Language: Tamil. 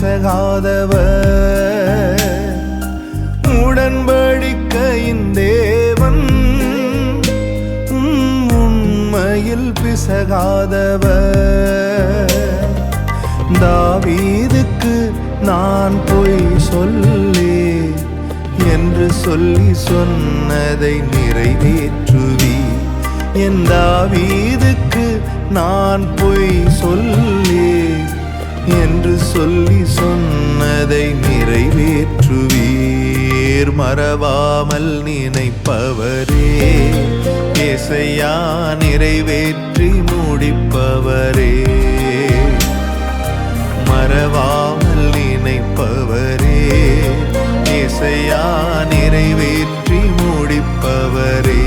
பிசகாதவர், உடன்படிக்கையின் தேவன் உண்மையில் பிசகாதவர். தாவீதுக்கு நான் பொய் சொல்லி என்று சொல்லி சொன்னதை நிறைவேற்றுவி. என் தாவீதுக்கு நான் பொய் சொல்லி என்று சொல்லி சொன்னதை நிறைவேற்றுவீர். மறவாமல் நினைப்பவரே, ஏசையா நிறைவேற்றி முடிப்பவரே. மறவாமல் நினைப்பவரே, ஏசையா நிறைவேற்றி முடிப்பவரே.